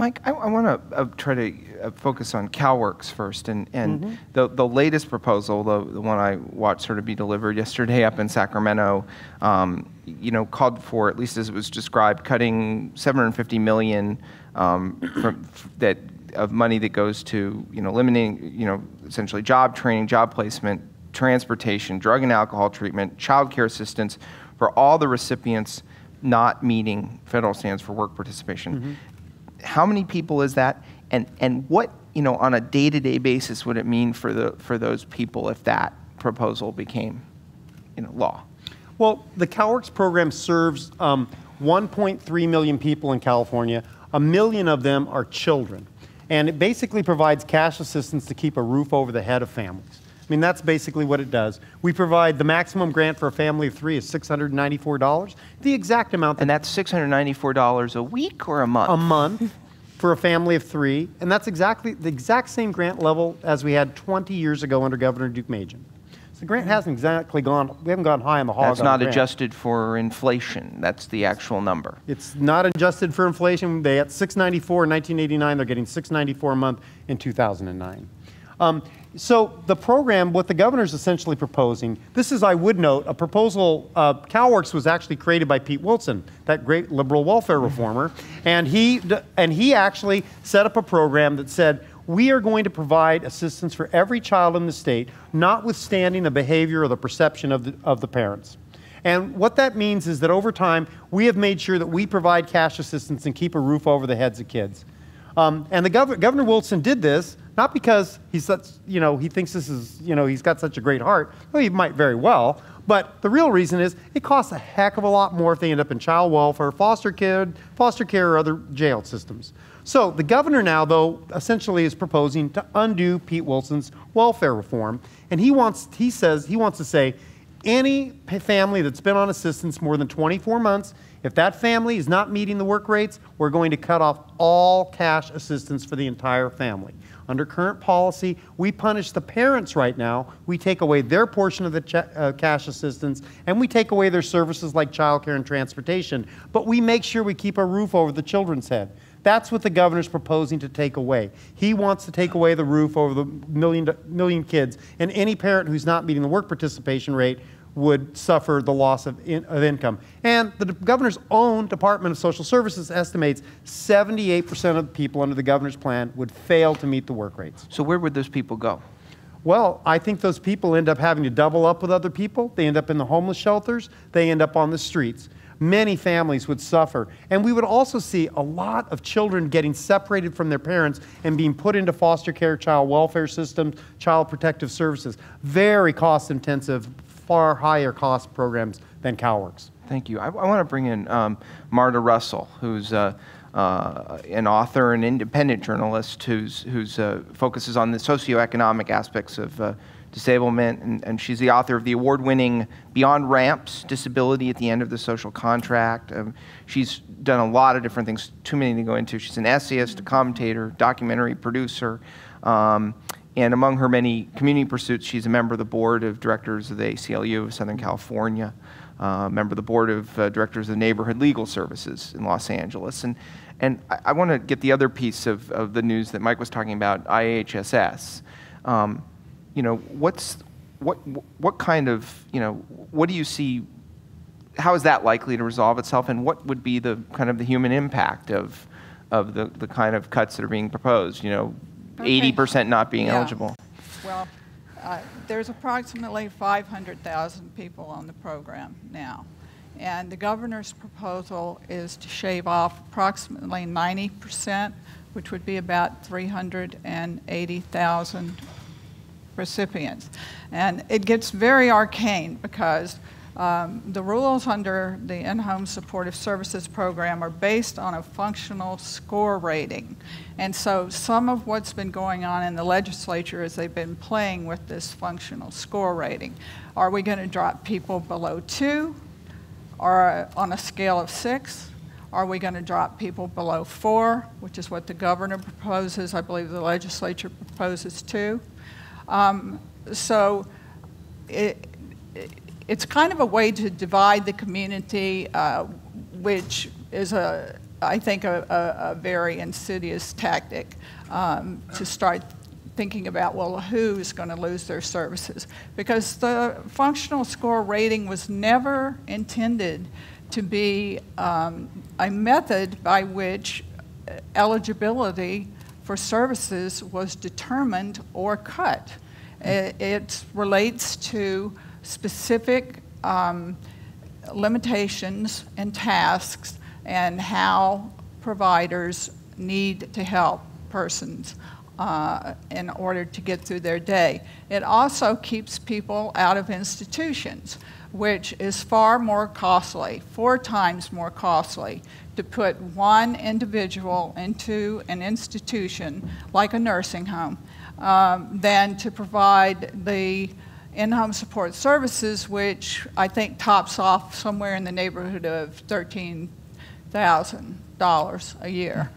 Mike, I want to try to focus on CalWorks first, and the latest proposal, the one I watched sort of be delivered yesterday up in Sacramento, called for, at least as it was described, cutting $750 million of money that goes to eliminating essentially job training, job placement, transportation, drug and alcohol treatment, child care assistance for all the recipients not meeting federal standards for work participation. How many people is that, and what on a day-to-day basis would it mean for those people if that proposal became law? Well, the CalWorks program serves 1.3 million people in California. 1 million of them are children, and it basically provides cash assistance to keep a roof over the head of families. I mean, that's basically what it does. We provide the maximum grant for a family of 3 is $694, the exact amount. And that's $694 a week or a month? A month for a family of 3, and that's exactly the exact same grant level as we had 20 years ago under Governor Duke Majan. So the grant hasn't exactly gone, we haven't gone high on the hog. That's not adjusted for inflation. That's the actual number. It's not adjusted for inflation. They had $694 in 1989. They're getting $694 a month in 2009. So the program, what the governor's essentially proposing, this is, I would note, a proposal, CalWorks was actually created by Pete Wilson, that great liberal welfare reformer, and he actually set up a program that said, we are going to provide assistance for every child in the state, notwithstanding the behavior or the perception of the parents. And what that means is that over time, we have made sure that we provide cash assistance and keep a roof over the heads of kids. And Governor Wilson did this not because he's such, he thinks this is, he's got such a great heart. Well, he might very well, but the real reason is it costs a heck of a lot more if they end up in child welfare, foster care, or other jail systems. So the governor now, though, essentially is proposing to undo Pete Wilson's welfare reform, and he wants to say, any family that's been on assistance more than 24 months, if that family is not meeting the work rates, we're going to cut off all cash assistance for the entire family. Under current policy, we punish the parents right now. We take away their portion of the cash assistance, and we take away their services like child care and transportation, but we make sure we keep a roof over the children's head. That's what the governor's proposing to take away. He wants to take away the roof over the million kids, and any parent who's not meeting the work participation rate would suffer the loss of income. And the governor's own Department of Social Services estimates 78% of the people under the governor's plan would fail to meet the work rates. So where would those people go? Well, I think those people end up having to double up with other people. They end up in the homeless shelters. They end up on the streets. Many families would suffer. And we would also see a lot of children getting separated from their parents and being put into foster care, child welfare systems, child protective services. Very cost-intensive, far higher cost programs than CalWorks. Thank you. I want to bring in Marta Russell, who's an author and independent journalist who's focuses on the socioeconomic aspects of disablement, and she's the author of the award-winning Beyond Ramps, Disability at the End of the Social Contract. She's done a lot of different things, too many to go into. She's an essayist, a commentator, documentary producer, and among her many community pursuits, she's a member of the board of directors of the ACLU of Southern California, member of the board of directors of the Neighborhood Legal Services in Los Angeles. And I want to get the other piece of the news that Mike was talking about, IHSS. What kind of, what do you see, how is that likely to resolve itself, and what would be the kind of the human impact of the kind of cuts that are being proposed, 80% not being eligible? Well, there's approximately 500,000 people on the program now, and the governor's proposal is to shave off approximately 90%, which would be about 380,000 recipients. And it gets very arcane because the rules under the In-Home Supportive Services Program are based on a functional score rating. And so some of what's been going on in the legislature is they've been playing with this functional score rating. Are we going to drop people below 2 or on a scale of 6? Are we going to drop people below 4, which is what the governor proposes? I believe the legislature proposes 2. So it's kind of a way to divide the community, which is a I think, a very insidious tactic to start thinking about, well, who's going to lose their services? Because the functional score rating was never intended to be a method by which eligibility for services was determined or cut. It relates to specific limitations and tasks and how providers need to help persons in order to get through their day. It also keeps people out of institutions, which is far more costly, 4 times more costly, to put one individual into an institution like a nursing home than to provide the in-home support services, which I think tops off somewhere in the neighborhood of $13,000 a year.